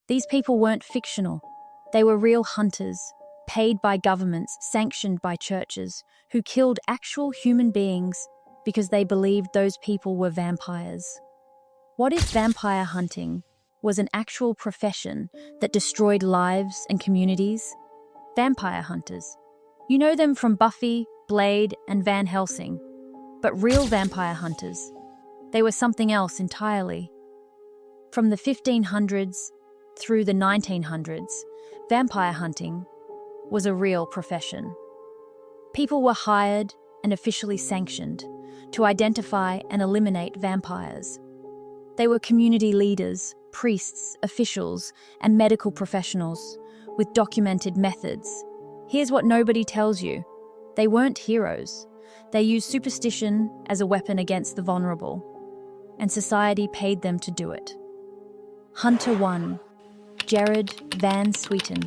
These people weren't fictional. They were real hunters, paid by governments, sanctioned by churches, who killed actual human beings because they believed those people were vampires. What if vampire hunting was an actual profession that destroyed lives and communities? Vampire hunters. You know them from Buffy, Blade, and Van Helsing. But real vampire hunters, they were something else entirely. From the 1500s through the 1900s, vampire hunting was a real profession. People were hired and officially sanctioned to identify and eliminate vampires. They were community leaders, priests, officials, and medical professionals with documented methods. Here's what nobody tells you. They weren't heroes. They used superstition as a weapon against the vulnerable, and society paid them to do it. Hunter 1. Gerard Van Swieten.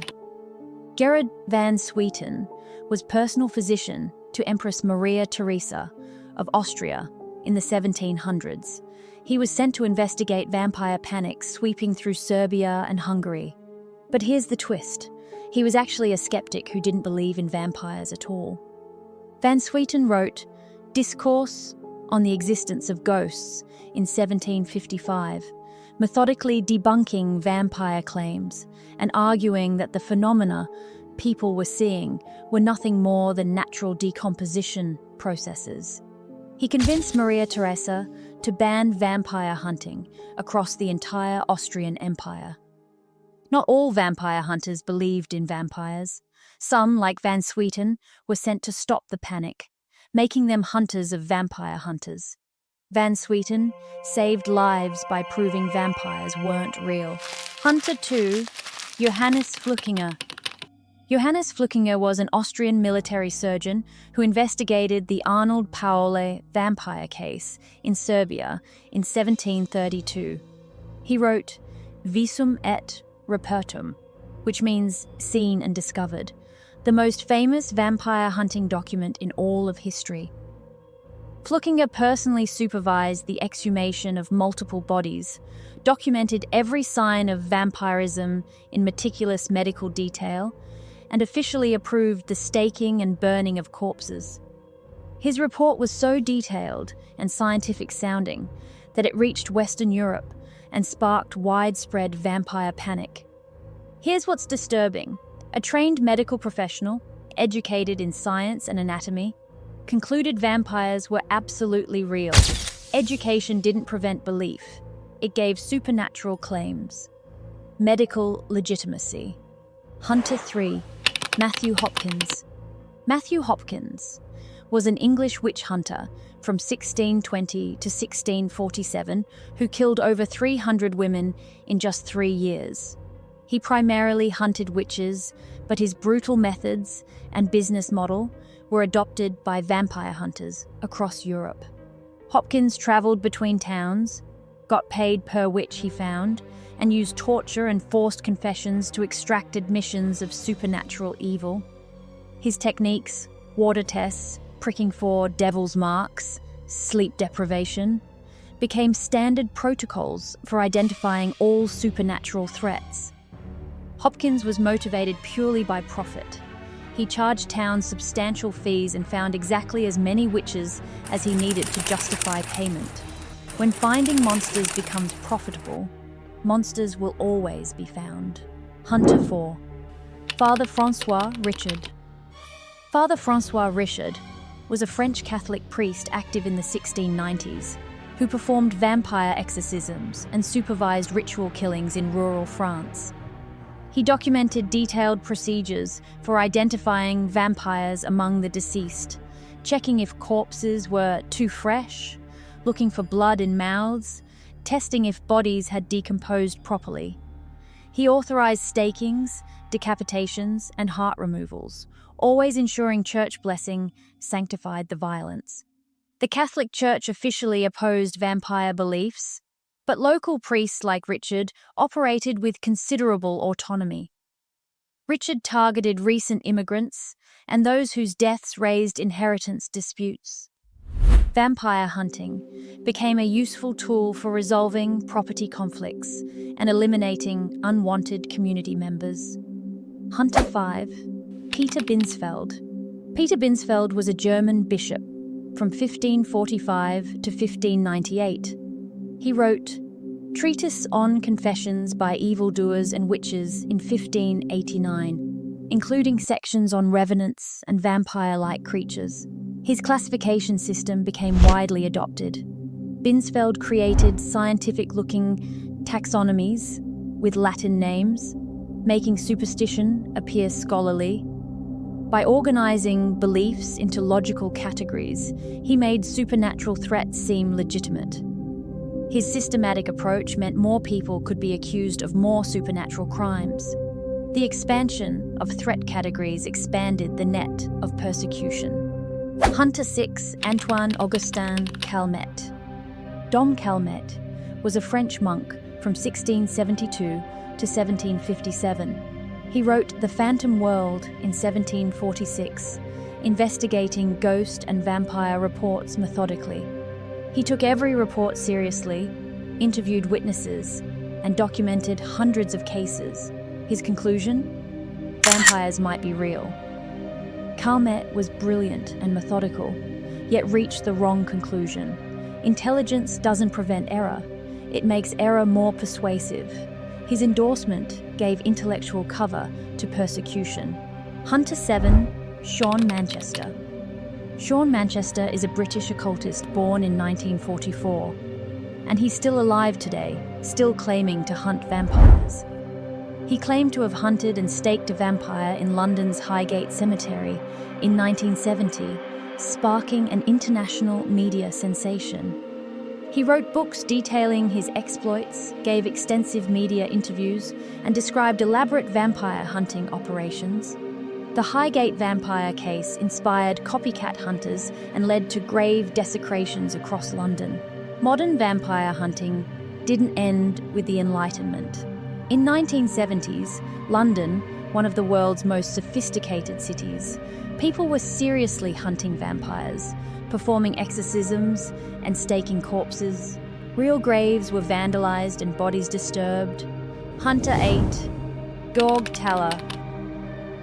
Gerard Van Swieten was personal physician to Empress Maria Theresa of Austria in the 1700s. He was sent to investigate vampire panics sweeping through Serbia and Hungary. But here's the twist. He was actually a skeptic who didn't believe in vampires at all. Van Swieten wrote Discourse on the Existence of Ghosts in 1755, methodically debunking vampire claims and arguing that the phenomena people were seeing were nothing more than natural decomposition processes. He convinced Maria Theresa to ban vampire hunting across the entire Austrian Empire. Not all vampire hunters believed in vampires. Some, like Van Swieten, were sent to stop the panic, making them hunters of vampire hunters. Van Swieten saved lives by proving vampires weren't real. Hunter 2. Johannes Flückinger. Johannes Flückinger was an Austrian military surgeon who investigated the Arnold Paole vampire case in Serbia in 1732. He wrote Visum et Repertum, which means seen and discovered, the most famous vampire hunting document in all of history. Flückinger personally supervised the exhumation of multiple bodies, documented every sign of vampirism in meticulous medical detail, and officially approved the staking and burning of corpses. His report was so detailed and scientific-sounding that it reached Western Europe and sparked widespread vampire panic. Here's what's disturbing. A trained medical professional, educated in science and anatomy, concluded vampires were absolutely real. Education didn't prevent belief. It gave supernatural claims. Medical legitimacy. Hunter 3. Matthew Hopkins. Matthew Hopkins was an English witch hunter from 1620 to 1647 who killed over 300 women in just 3 years. He primarily hunted witches, but his brutal methods and business model were adopted by vampire hunters across Europe. Hopkins traveled between towns, got paid per witch he found, and used torture and forced confessions to extract admissions of supernatural evil. His techniques, water tests, pricking for devil's marks, sleep deprivation, became standard protocols for identifying all supernatural threats. Hopkins was motivated purely by profit. He charged towns substantial fees and found exactly as many witches as he needed to justify payment. When finding monsters becomes profitable, monsters will always be found. Hunter 4. Father Francois Richard. Father Francois Richard was a French Catholic priest active in the 1690s who performed vampire exorcisms and supervised ritual killings in rural France. He documented detailed procedures for identifying vampires among the deceased, checking if corpses were too fresh, looking for blood in mouths, testing if bodies had decomposed properly. He authorized stakings, decapitations, and heart removals, always ensuring church blessing sanctified the violence. The Catholic Church officially opposed vampire beliefs, but local priests like Richard operated with considerable autonomy. Richard targeted recent immigrants and those whose deaths raised inheritance disputes. vampire hunting became a useful tool for resolving property conflicts and eliminating unwanted community members. Hunter 5. Peter Binsfeld. Peter Binsfeld was a German bishop from 1545 to 1598. He wrote Treatise on Confessions by Evildoers and Witches in 1589, including sections on revenants and vampire-like creatures. His classification system became widely adopted. Binsfeld created scientific-looking taxonomies with Latin names, making superstition appear scholarly. By organizing beliefs into logical categories, he made supernatural threats seem legitimate. His systematic approach meant more people could be accused of more supernatural crimes. The expansion of threat categories expanded the net of persecution. Hunter 6. Antoine Augustin Calmet. Dom Calmet was a French monk from 1672 to 1757. He wrote The Phantom World in 1746, investigating ghost and vampire reports methodically. He took every report seriously, interviewed witnesses, and documented hundreds of cases. His conclusion? Vampires might be real. Calmet was brilliant and methodical, yet reached the wrong conclusion. Intelligence doesn't prevent error, it makes error more persuasive. His endorsement gave intellectual cover to persecution. Hunter 7. Sean Manchester. Sean Manchester is a British occultist born in 1944, and he's still alive today, still claiming to hunt vampires. He claimed to have hunted and staked a vampire in London's Highgate Cemetery in 1970, sparking an international media sensation. He wrote books detailing his exploits, gave extensive media interviews, and described elaborate vampire hunting operations. The Highgate vampire case inspired copycat hunters and led to grave desecrations across London. Modern vampire hunting didn't end with the Enlightenment. In 1970s, London, one of the world's most sophisticated cities, people were seriously hunting vampires, performing exorcisms and staking corpses. Real graves were vandalized and bodies disturbed. Hunter 8. Georg Taller.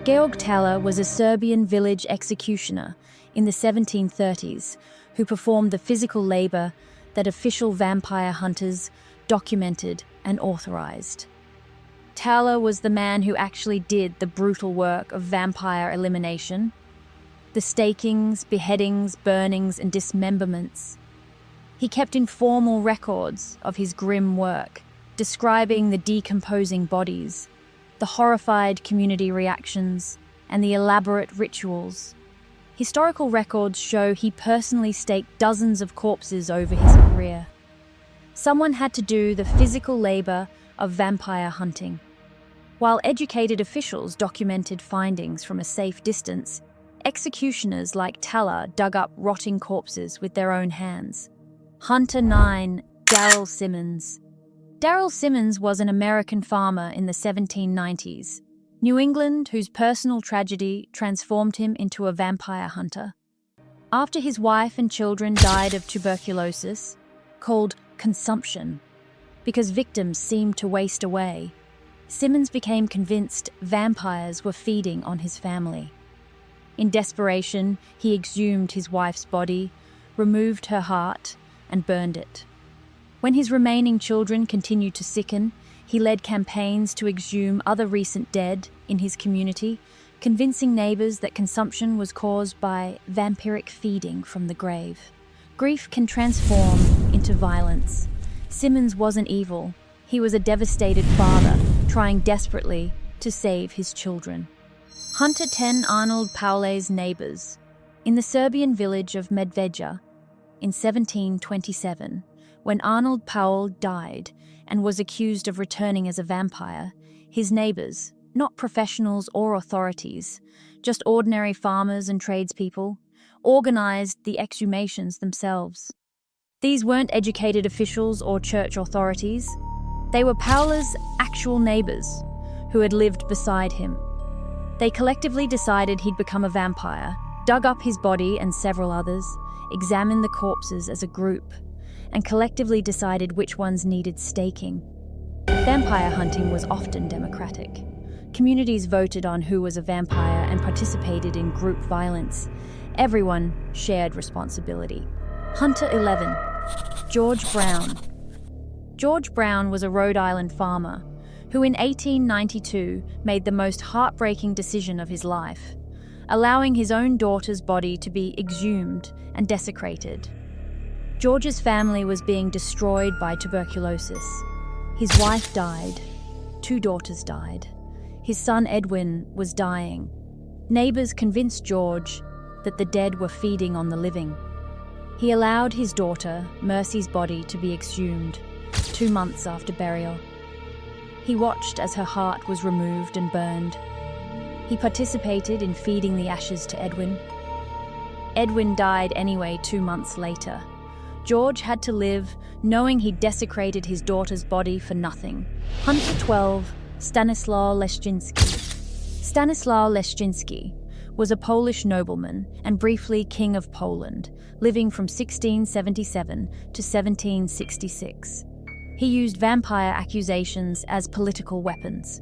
Georg Taller was a Serbian village executioner in the 1730s who performed the physical labor that official vampire hunters documented and authorized. Taller was the man who actually did the brutal work of vampire elimination, the stakings, beheadings, burnings, and dismemberments. He kept informal records of his grim work, describing the decomposing bodies, the horrified community reactions, and the elaborate rituals. Historical records show he personally staked dozens of corpses over his career. Someone had to do the physical labor of vampire hunting. While educated officials documented findings from a safe distance, executioners like Taller dug up rotting corpses with their own hands. Hunter 9. Darrell Simmons. Darrell Simmons was an American farmer in the 1790s, New England, whose personal tragedy transformed him into a vampire hunter. After his wife and children died of tuberculosis, called consumption, because victims seemed to waste away, Simmons became convinced vampires were feeding on his family. In desperation, he exhumed his wife's body, removed her heart, and burned it. When his remaining children continued to sicken, he led campaigns to exhume other recent dead in his community, convincing neighbors that consumption was caused by vampiric feeding from the grave. Grief can transform into violence. Simmons wasn't evil. He was a devastated father, trying desperately to save his children. Hunter 10. Arnold Paule's neighbors. In the Serbian village of Medveja, in 1727, when Arnold Paul died and was accused of returning as a vampire, his neighbors, not professionals or authorities, just ordinary farmers and tradespeople, organized the exhumations themselves. These weren't educated officials or church authorities. They were Paula's actual neighbors who had lived beside him. They collectively decided he'd become a vampire, dug up his body and several others, examined the corpses as a group, and collectively decided which ones needed staking. Vampire hunting was often democratic. Communities voted on who was a vampire and participated in group violence. Everyone shared responsibility. Hunter 11. George Brown. George Brown was a Rhode Island farmer who in 1892 made the most heartbreaking decision of his life, allowing his own daughter's body to be exhumed and desecrated. George's family was being destroyed by tuberculosis. His wife died. 2 daughters died. His son Edwin was dying. Neighbors convinced George that the dead were feeding on the living. He allowed his daughter, Mercy's body, to be exhumed 2 months after burial. He watched as her heart was removed and burned. He participated in feeding the ashes to Edwin. Edwin died anyway 2 months later. George had to live knowing he desecrated his daughter's body for nothing. Hunter 12. Stanislaw Leszczyński. Stanislaw Leszczyński was a Polish nobleman and briefly King of Poland, living from 1677 to 1766. He used vampire accusations as political weapons.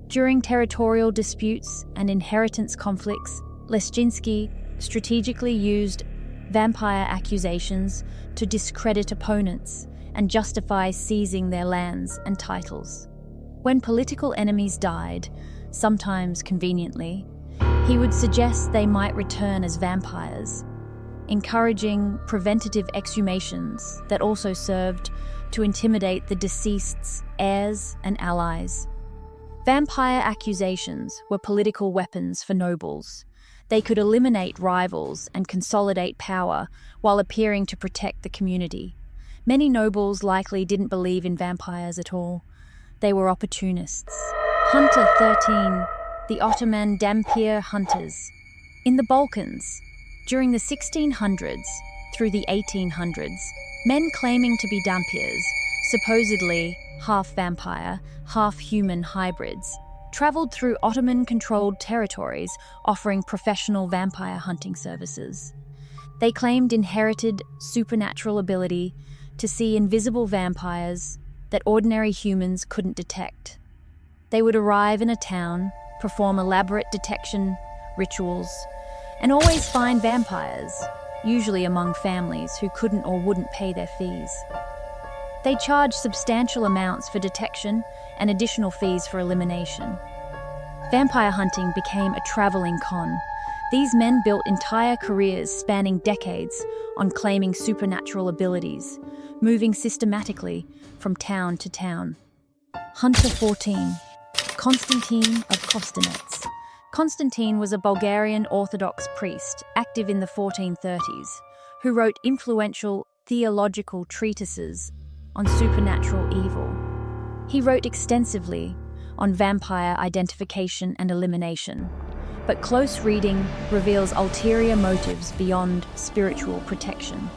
During territorial disputes and inheritance conflicts, Leszczyński strategically used vampire accusations to discredit opponents and justify seizing their lands and titles. When political enemies died, sometimes conveniently, he would suggest they might return as vampires, encouraging preventative exhumations that also served to intimidate the deceased's heirs and allies. Vampire accusations were political weapons for nobles. They could eliminate rivals and consolidate power while appearing to protect the community. Many nobles likely didn't believe in vampires at all. They were opportunists. Hunter 13. The Ottoman Dampir Hunters. In the Balkans, during the 1600s through the 1800s, men claiming to be Dampirs, supposedly half-vampire, half-human hybrids, traveled through Ottoman-controlled territories offering professional vampire hunting services. They claimed inherited supernatural ability to see invisible vampires that ordinary humans couldn't detect. They would arrive in a town, perform elaborate detection rituals, and always find vampires, usually among families who couldn't or wouldn't pay their fees. They charged substantial amounts for detection and additional fees for elimination. Vampire hunting became a traveling con. These men built entire careers spanning decades on claiming supernatural abilities, moving systematically from town to town. Hunter 14. Constantine of Kostanets. Constantine was a Bulgarian Orthodox priest active in the 1430s who wrote influential theological treatises on supernatural evil. He wrote extensively on vampire identification and elimination, but close reading reveals ulterior motives beyond spiritual protection.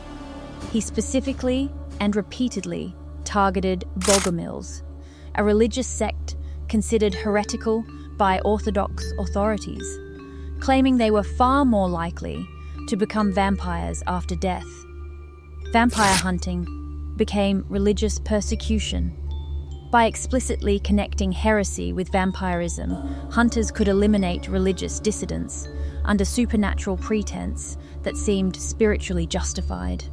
He specifically and repeatedly targeted Bogomils, a religious sect considered heretical by Orthodox authorities, claiming they were far more likely to become vampires after death. Vampire hunting became religious persecution. By explicitly connecting heresy with vampirism, hunters could eliminate religious dissidents under supernatural pretense that seemed spiritually justified.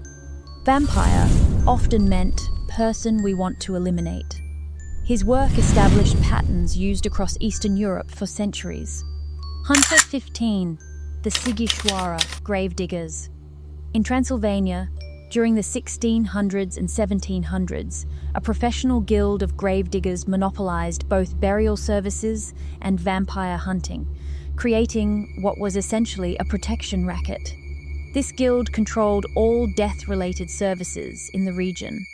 Vampire often meant person we want to eliminate. His work established patterns used across Eastern Europe for centuries. Hunter 15. The Sigishwara Gravediggers. In Transylvania, during the 1600s and 1700s, a professional guild of gravediggers monopolized both burial services and vampire hunting, creating what was essentially a protection racket. This guild controlled all death-related services in the region.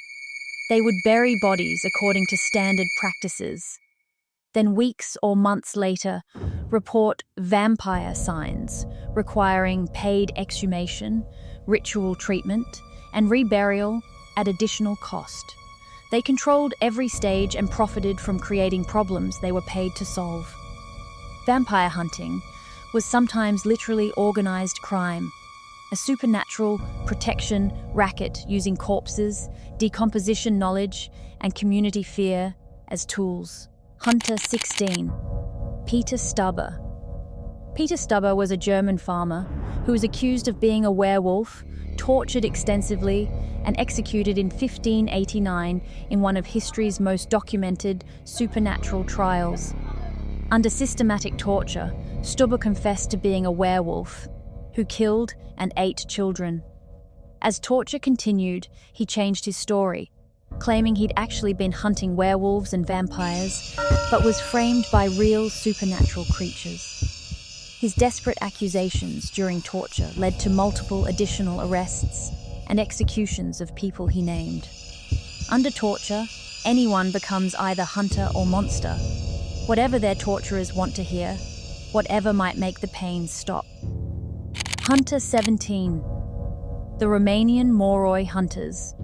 They would bury bodies according to standard practices. Then weeks or months later, report vampire signs requiring paid exhumation, ritual treatment, and reburial at additional cost. They controlled every stage and profited from creating problems they were paid to solve. Vampire hunting was sometimes literally organized crime. a supernatural protection racket using corpses, decomposition knowledge, and community fear as tools. Hunter 16. Peter Stubber. Peter Stubber was a German farmer who was accused of being a werewolf, tortured extensively, and executed in 1589 in one of history's most documented supernatural trials. Under systematic torture, Stubber confessed to being a werewolf who killed and ate children. As torture continued, he changed his story, claiming he'd actually been hunting werewolves and vampires, but was framed by real supernatural creatures. His desperate accusations during torture led to multiple additional arrests and executions of people he named. Under torture, anyone becomes either hunter or monster, whatever their torturers want to hear, whatever might make the pain stop. Hunter 17. The Romanian Moroi Hunters.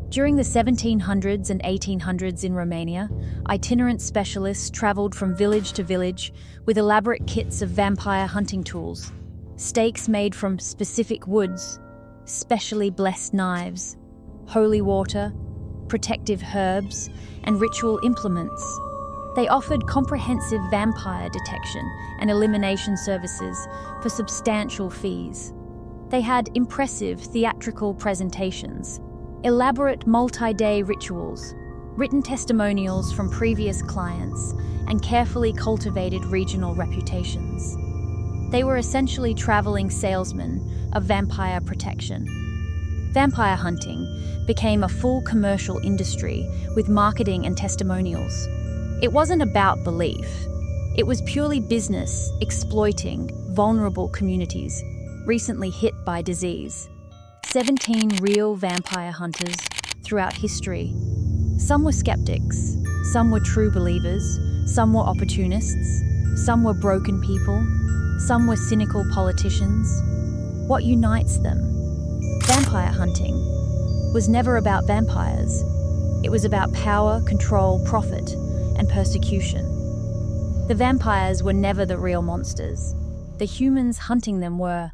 During the 1700s and 1800s in Romania, itinerant specialists traveled from village to village with elaborate kits of vampire hunting tools, stakes made from specific woods, specially blessed knives, holy water, protective herbs, and ritual implements. They offered comprehensive vampire detection and elimination services for substantial fees. They had impressive theatrical presentations, elaborate multi-day rituals, written testimonials from previous clients, and carefully cultivated regional reputations. They were essentially traveling salesmen of vampire protection. Vampire hunting became a full commercial industry with marketing and testimonials. It wasn't about belief. It was purely business exploiting vulnerable communities recently hit by disease. 17 real vampire hunters throughout history. Some were skeptics, some were true believers, some were opportunists, some were broken people, some were cynical politicians. What unites them? Vampire hunting was never about vampires. It was about power, control, profit, and persecution. The vampires were never the real monsters. The humans hunting them were.